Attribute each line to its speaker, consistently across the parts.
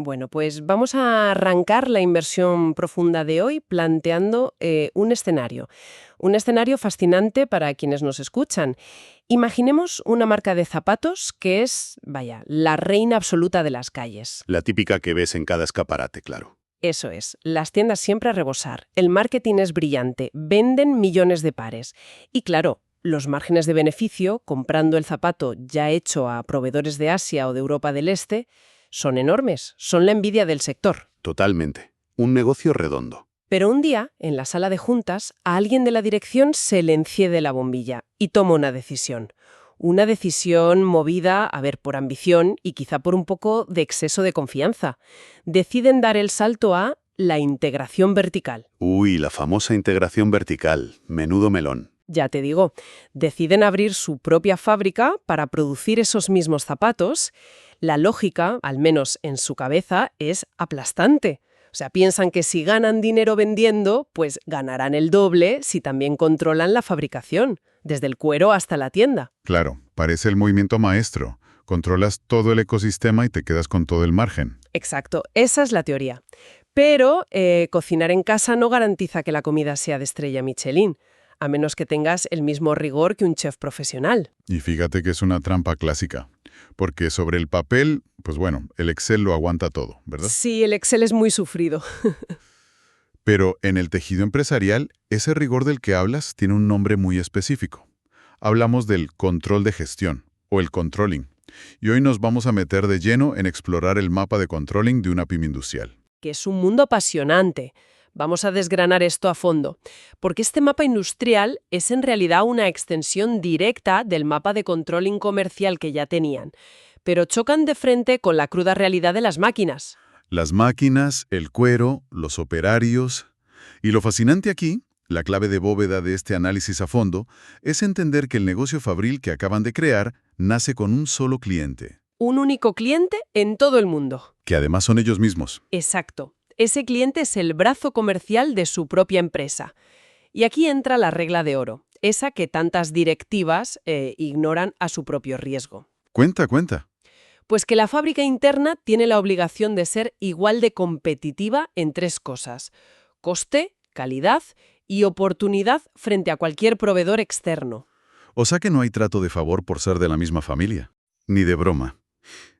Speaker 1: Bueno, pues vamos a arrancar la inversión profunda de hoy planteando un escenario. Un escenario fascinante para quienes nos escuchan. Imaginemos una marca de zapatos que es, vaya, la reina absoluta de las calles.
Speaker 2: La típica que ves en cada escaparate, claro.
Speaker 1: Eso es, las tiendas siempre a rebosar, el marketing es brillante, venden millones de pares. Y claro, los márgenes de beneficio, comprando el zapato ya hecho a proveedores de Asia o de Europa del Este, son enormes, son la envidia del sector.
Speaker 2: Totalmente. Un negocio redondo.
Speaker 1: Pero un día, en la sala de juntas, a alguien de la dirección se le enciende la bombilla y toma una decisión. Una decisión movida, por ambición y quizá por un poco de exceso de confianza. Deciden dar el salto a la integración vertical.
Speaker 2: Uy, la famosa integración vertical. Menudo melón.
Speaker 1: Ya te digo, deciden abrir su propia fábrica para producir esos mismos zapatos. La lógica, al menos en su cabeza, es aplastante. O sea, piensan que si ganan dinero vendiendo, pues ganarán el doble si también controlan la fabricación, desde el cuero hasta la tienda.
Speaker 3: Claro, parece el movimiento maestro. Controlas todo el ecosistema y te quedas con todo el margen.
Speaker 1: Exacto, esa es la teoría. Pero cocinar en casa no garantiza que la comida sea de estrella Michelin, a menos que tengas el mismo rigor que un chef profesional.
Speaker 3: Y fíjate que es una trampa clásica. Porque sobre el papel, pues bueno, el Excel lo aguanta todo, ¿verdad?
Speaker 1: Sí, el Excel es muy sufrido.
Speaker 3: Pero en el tejido empresarial, ese rigor del que hablas tiene un nombre muy específico. Hablamos del control de gestión, o el controlling. Y hoy nos vamos a meter de lleno en explorar el mapa de controlling de una pyme industrial.
Speaker 1: Que es un mundo apasionante. Vamos a desgranar esto a fondo, porque este mapa industrial es en realidad una extensión directa del mapa de controlling comercial que ya tenían, pero chocan de frente con la cruda realidad de las máquinas.
Speaker 3: Las máquinas, el cuero, los operarios. Y lo fascinante aquí, la clave de bóveda de este análisis a fondo, es entender que el negocio fabril que acaban de crear nace con un solo cliente.
Speaker 1: Un único cliente en todo el mundo.
Speaker 3: Que además son ellos mismos.
Speaker 1: Exacto. Ese cliente es el brazo comercial de su propia empresa. Y aquí entra la regla de oro, esa que tantas directivas ignoran a su propio riesgo.
Speaker 3: Cuenta.
Speaker 1: Pues que la fábrica interna tiene la obligación de ser igual de competitiva en tres cosas: coste, calidad y oportunidad frente a cualquier proveedor externo.
Speaker 3: O sea que no hay trato de favor por ser de la misma familia. Ni de broma.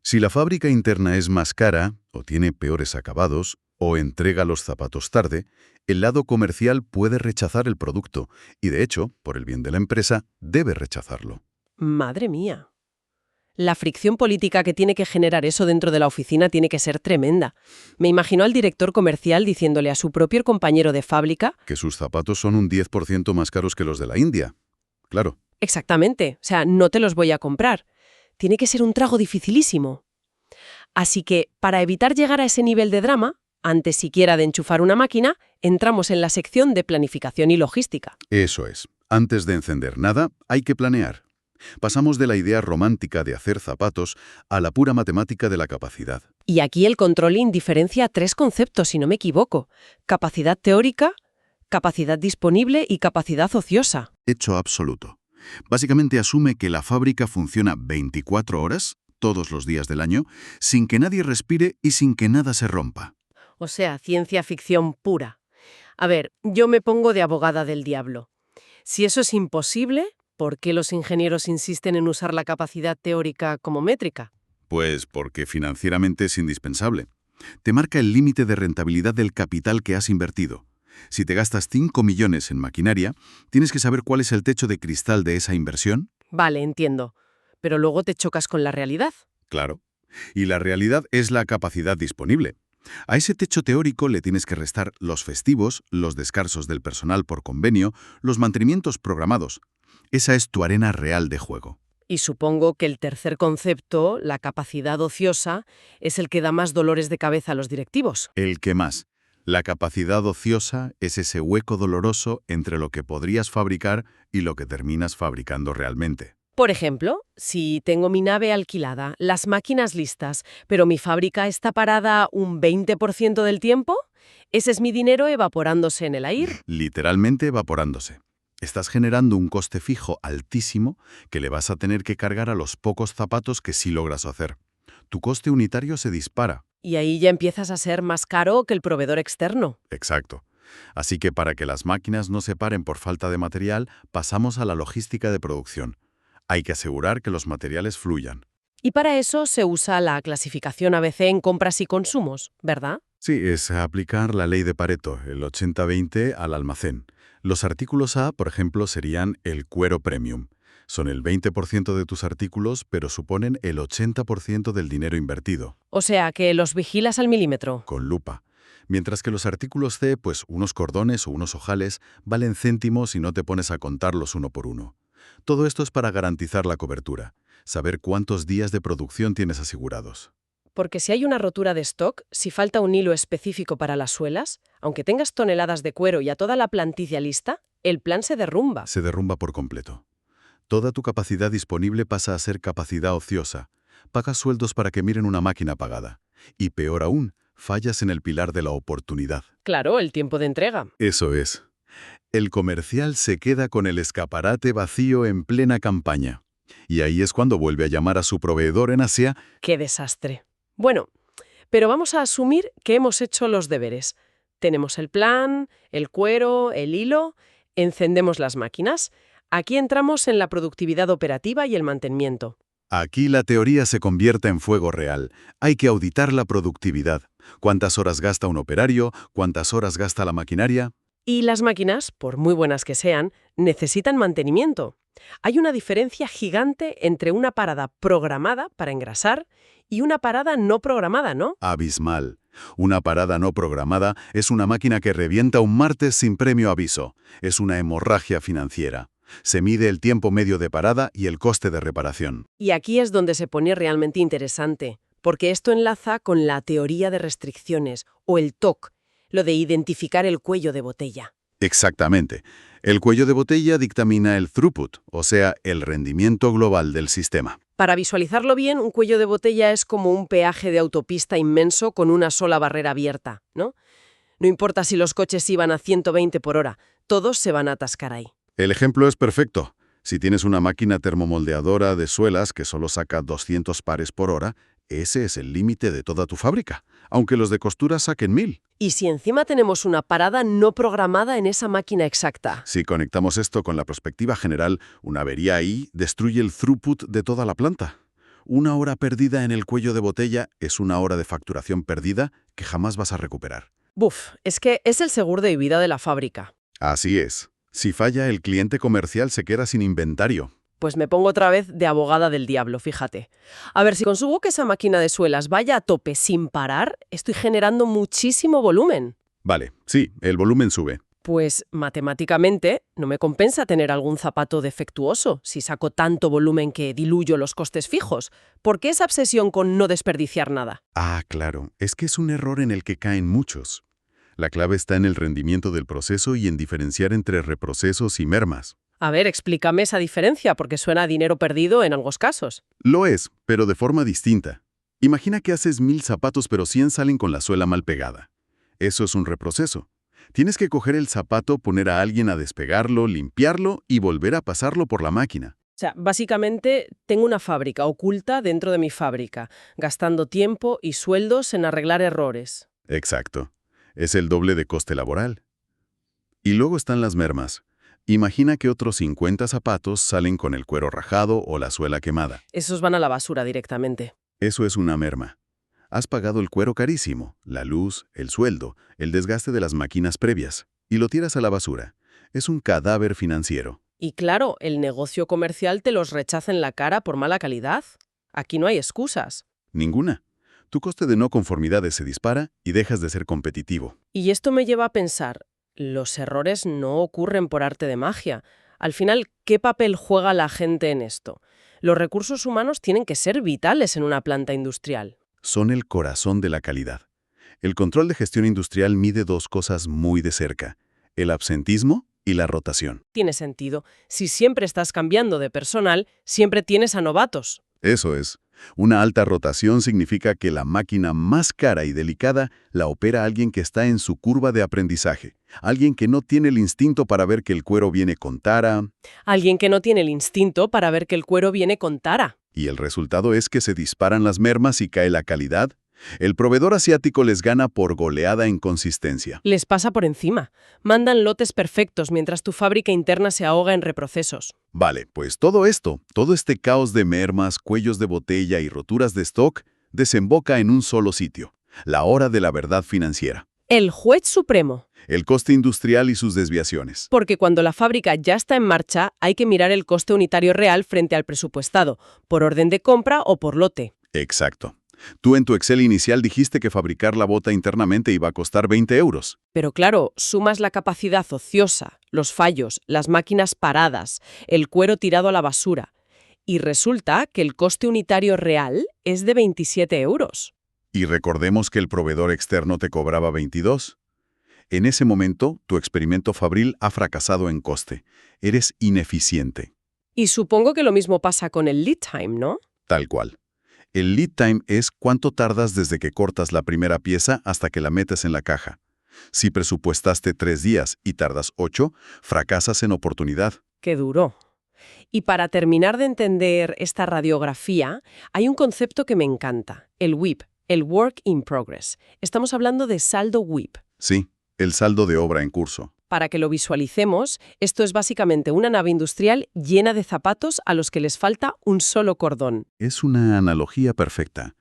Speaker 3: Si la fábrica interna es más cara, o tiene peores acabados, o entrega los zapatos tarde, el lado comercial puede rechazar el producto y, de hecho, por el bien de la empresa, debe rechazarlo.
Speaker 1: Madre mía. La fricción política que tiene que generar eso dentro de la oficina tiene que ser tremenda. Me imagino al director comercial diciéndole a su propio compañero de fábrica
Speaker 3: Que sus zapatos son un 10% más caros que los de la India. Claro.
Speaker 1: exactamente, o sea, no te los voy a comprar. Tiene que ser un trago dificilísimo. Así que, para evitar llegar a ese nivel de drama, antes siquiera de enchufar una máquina, entramos en la sección de planificación y logística.
Speaker 3: Eso es. Antes de encender nada, hay que planear. Pasamos de la idea romántica de hacer zapatos a la pura matemática de la capacidad.
Speaker 1: Y aquí el controlling diferencia tres conceptos, si no me equivoco: capacidad teórica, capacidad disponible y capacidad ociosa.
Speaker 3: Hecho absoluto. Básicamente asume que la fábrica funciona 24 horas, todos los días del año, sin que nadie respire y sin que nada se rompa.
Speaker 1: O sea, ciencia ficción pura. A ver, yo me pongo de abogada del diablo. Si eso es imposible, ¿por qué los ingenieros insisten en usar la capacidad teórica como métrica?
Speaker 3: Pues porque financieramente es indispensable. Te marca el límite de rentabilidad del capital que has invertido. Si te gastas 5 millones en maquinaria, tienes que saber cuál es el techo de cristal de esa inversión.
Speaker 1: Vale, entiendo. Pero luego te chocas con la realidad.
Speaker 3: Claro. Y la realidad es la capacidad disponible. A ese techo teórico le tienes que restar los festivos, los descansos del personal por convenio, los mantenimientos programados. Esa es tu arena real de juego.
Speaker 1: Y supongo que el tercer concepto, la capacidad ociosa, es el que da más dolores de cabeza a los directivos.
Speaker 3: El que más. La capacidad ociosa es ese hueco doloroso entre lo que podrías fabricar y lo que terminas fabricando realmente.
Speaker 1: Por ejemplo, si tengo mi nave alquilada, las máquinas listas, pero mi fábrica está parada un 20% del tiempo, ese es mi dinero evaporándose en el aire.
Speaker 3: Literalmente evaporándose. Estás generando un coste fijo altísimo que le vas a tener que cargar a los pocos zapatos que sí logras hacer. tu coste unitario se dispara.
Speaker 1: Y ahí ya empiezas a ser más caro que el proveedor externo.
Speaker 3: Exacto. Así que para que las máquinas no se paren por falta de material, pasamos a la logística de producción. Hay que asegurar que los materiales fluyan.
Speaker 1: Y para eso se usa la clasificación ABC en compras y consumos, ¿verdad?
Speaker 3: Sí, es aplicar la ley de Pareto, el 80-20 al almacén. Los artículos A, por ejemplo, serían el cuero premium. Son el 20% de tus artículos, pero suponen el 80% del dinero invertido,
Speaker 1: O sea, que los vigilas al milímetro.
Speaker 3: con lupa. Mientras que los artículos C, pues unos cordones o unos ojales, valen céntimos y no te pones a contarlos uno por uno. Todo esto es para garantizar la cobertura, saber cuántos días de producción tienes asegurados.
Speaker 1: Porque si hay una rotura de stock, si falta un hilo específico para las suelas, aunque tengas toneladas de cuero y a toda la plantilla lista, el plan se derrumba.
Speaker 3: Se derrumba por completo. Toda tu capacidad disponible pasa a ser capacidad ociosa. Pagas sueldos para que miren una máquina apagada. Y peor aún, fallas en el pilar de la oportunidad.
Speaker 1: Claro, el tiempo de entrega.
Speaker 3: Eso es. El comercial se queda con el escaparate vacío en plena campaña. Y ahí es cuando vuelve a llamar a su proveedor en Asia.
Speaker 1: ¡Qué desastre! Bueno, pero vamos a asumir que hemos hecho los deberes. Tenemos el plan, el cuero, el hilo, encendemos las máquinas. Aquí entramos en la productividad operativa y el mantenimiento.
Speaker 3: Aquí la teoría se convierte en fuego real. Hay que auditar la productividad. ¿Cuántas horas gasta un operario? ¿Cuántas horas gasta la maquinaria?
Speaker 1: Y las máquinas, por muy buenas que sean, necesitan mantenimiento. Hay una diferencia gigante entre una parada programada para engrasar y una parada no programada, ¿no?
Speaker 3: Abismal. Una parada no programada es una máquina que revienta un martes sin previo aviso. Es una hemorragia financiera. Se mide el tiempo medio de parada y el coste de reparación.
Speaker 1: Y aquí es donde se pone realmente interesante, porque esto enlaza con la teoría de restricciones, o el TOC, lo de identificar el cuello de botella.
Speaker 3: Exactamente. El cuello de botella dictamina el throughput, o sea, el rendimiento global del sistema.
Speaker 1: Para visualizarlo bien, un cuello de botella es como un peaje de autopista inmenso con una sola barrera abierta, ¿no? No importa si los coches iban a 120 por hora, todos se van a atascar ahí.
Speaker 3: El ejemplo es perfecto. Si tienes una máquina termomoldeadora de suelas que solo saca 200 pares por hora, ese es el límite de toda tu fábrica, aunque los de costura saquen 1000.
Speaker 1: Y si encima tenemos una parada no programada en esa máquina exacta.
Speaker 3: Si conectamos esto con la perspectiva general, una avería ahí destruye el throughput de toda la planta. Una hora perdida en el cuello de botella es una hora de facturación perdida que jamás vas a recuperar.
Speaker 1: Buf, es que es el seguro de vida de la fábrica.
Speaker 3: Así es. Si falla, el cliente comercial se queda sin inventario.
Speaker 1: Pues me pongo otra vez de abogada del diablo, fíjate. A ver, si consigo que esa máquina de suelas vaya a tope sin parar, estoy generando muchísimo volumen.
Speaker 3: Vale, sí, el volumen sube.
Speaker 1: Pues matemáticamente no me compensa tener algún zapato defectuoso si saco tanto volumen que diluyo los costes fijos. ¿Por qué esa obsesión con no desperdiciar nada?
Speaker 3: Ah, claro, es que es un error en el que caen muchos. La clave está en el rendimiento del proceso y en diferenciar entre reprocesos y mermas.
Speaker 1: A ver, explícame esa diferencia, porque suena a dinero perdido en ambos casos.
Speaker 3: Lo es, pero de forma distinta. Imagina que haces 1000 zapatos pero 100 salen con la suela mal pegada. Eso es un reproceso. Tienes que coger el zapato, poner a alguien a despegarlo, limpiarlo y volver a pasarlo por la máquina.
Speaker 1: O sea, básicamente tengo una fábrica oculta dentro de mi fábrica, gastando tiempo y sueldos en arreglar errores.
Speaker 3: Exacto. Es el doble de coste laboral. Y luego están las mermas. Imagina que otros 50 zapatos salen con el cuero rajado o la suela quemada.
Speaker 1: Esos van a la basura directamente.
Speaker 3: Eso es una merma. Has pagado el cuero carísimo, la luz, el sueldo, el desgaste de las máquinas previas, y lo tiras a la basura. Es un cadáver financiero.
Speaker 1: Y claro, el negocio comercial te los rechaza en la cara por mala calidad. Aquí no hay excusas.
Speaker 3: Ninguna. Tu coste de no conformidades se dispara y dejas de ser competitivo.
Speaker 1: Y esto me lleva a pensar, los errores no ocurren por arte de magia. Al final, ¿qué papel juega la gente en esto? Los recursos humanos tienen que ser vitales en una planta industrial.
Speaker 3: Son el corazón de la calidad. El control de gestión industrial mide dos cosas muy de cerca: el absentismo y la rotación.
Speaker 1: Tiene sentido. Si siempre estás cambiando de personal, siempre tienes a novatos.
Speaker 3: Eso es. Una alta rotación significa que la máquina más cara y delicada la opera alguien que está en su curva de aprendizaje, alguien que no tiene el instinto para ver que el cuero viene con tara.
Speaker 1: Alguien que no tiene el instinto para ver que el cuero viene con tara.
Speaker 3: Y el resultado es que se disparan las mermas y cae la calidad. El proveedor asiático les gana por goleada en consistencia.
Speaker 1: Les pasa por encima. Mandan lotes perfectos mientras tu fábrica interna se ahoga en reprocesos.
Speaker 3: Vale, pues todo este caos de mermas, cuellos de botella y roturas de stock, desemboca en un solo sitio: la hora de la verdad financiera.
Speaker 1: El juez supremo.
Speaker 3: El coste industrial y sus desviaciones.
Speaker 1: Porque cuando la fábrica ya está en marcha, hay que mirar el coste unitario real frente al presupuestado, por orden de compra o por lote.
Speaker 3: Exacto. Tú en tu Excel inicial dijiste que fabricar la bota internamente iba a costar 20 euros.
Speaker 1: Pero claro, sumas la capacidad ociosa, los fallos, las máquinas paradas, el cuero tirado a la basura. Y resulta que el coste unitario real es de 27 euros.
Speaker 3: Y recordemos que el proveedor externo te cobraba 22. En ese momento, tu experimento fabril ha fracasado en coste. Eres ineficiente.
Speaker 1: Y supongo que lo mismo pasa con el lead time, ¿no?
Speaker 3: Tal cual. El lead time es cuánto tardas desde que cortas la primera pieza hasta que la metes en la caja. Si presupuestaste 3 días y tardas 8, fracasas en oportunidad.
Speaker 1: Qué duro. Y para terminar de entender esta radiografía, hay un concepto que me encanta, el WIP, el Work in Progress. Estamos hablando de saldo WIP.
Speaker 3: Sí, el saldo de obra en curso.
Speaker 1: Para que lo visualicemos, esto es básicamente una nave industrial llena de zapatos a los que les falta un solo cordón.
Speaker 3: Es una analogía perfecta.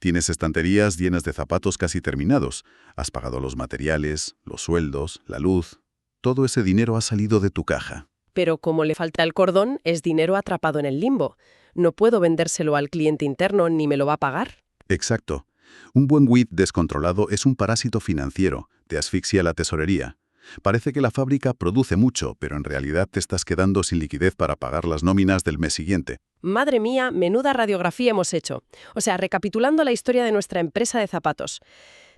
Speaker 3: Tienes estanterías llenas de zapatos casi terminados. Has pagado los materiales, los sueldos, la luz. Todo ese dinero ha salido de tu caja.
Speaker 1: Pero como le falta el cordón, es dinero atrapado en el limbo. No puedo vendérselo al cliente interno ni me lo va a pagar.
Speaker 3: Exacto. Un buen WIP descontrolado es un parásito financiero. Te asfixia la tesorería. Parece que la fábrica produce mucho, pero en realidad te estás quedando sin liquidez para pagar las nóminas del mes siguiente.
Speaker 1: Madre mía, menuda radiografía hemos hecho. O sea, recapitulando la historia de nuestra empresa de zapatos.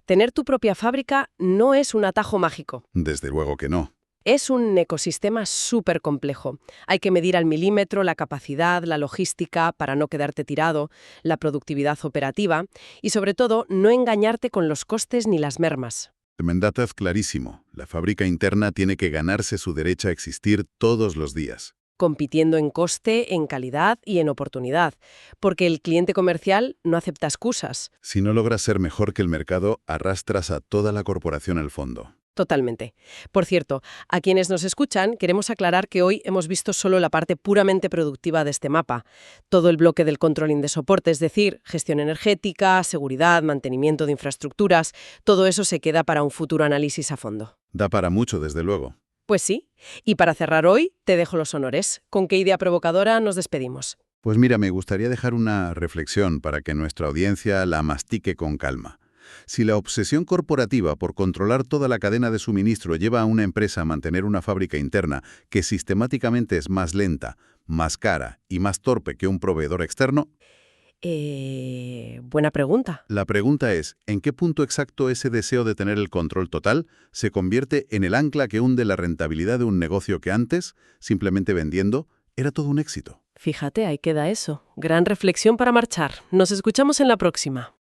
Speaker 1: Tener tu propia fábrica no es un atajo mágico.
Speaker 3: Desde luego que no.
Speaker 1: Es un ecosistema súper complejo. Hay que medir al milímetro la capacidad, la logística para no quedarte tirado, la productividad operativa y, sobre todo, no engañarte con los costes ni las mermas.
Speaker 3: El mandato es clarísimo. La fábrica interna tiene que ganarse su derecho a existir todos los días.
Speaker 1: Compitiendo en coste, en calidad y en oportunidad, porque el cliente comercial no acepta excusas.
Speaker 3: Si no logras ser mejor que el mercado, arrastras a toda la corporación al fondo.
Speaker 1: Totalmente. Por cierto, a quienes nos escuchan, queremos aclarar que hoy hemos visto solo la parte puramente productiva de este mapa. Todo el bloque del controlling de soporte, es decir, gestión energética, seguridad, mantenimiento de infraestructuras, todo eso se queda para un futuro análisis a fondo.
Speaker 3: Da para mucho, desde luego.
Speaker 1: Pues sí. Y para cerrar hoy, te dejo los honores. ¿Con qué idea provocadora nos despedimos?
Speaker 3: Pues mira, me gustaría dejar una reflexión para que nuestra audiencia la mastique con calma. Si la obsesión corporativa por controlar toda la cadena de suministro lleva a una empresa a mantener una fábrica interna que sistemáticamente es más lenta, más cara y más torpe que un proveedor externo,
Speaker 1: buena pregunta.
Speaker 3: la pregunta es, ¿en qué punto exacto ese deseo de tener el control total se convierte en el ancla que hunde la rentabilidad de un negocio que antes, simplemente vendiendo, era todo un éxito?
Speaker 1: Fíjate, ahí queda eso. Gran reflexión para marchar. Nos escuchamos en la próxima.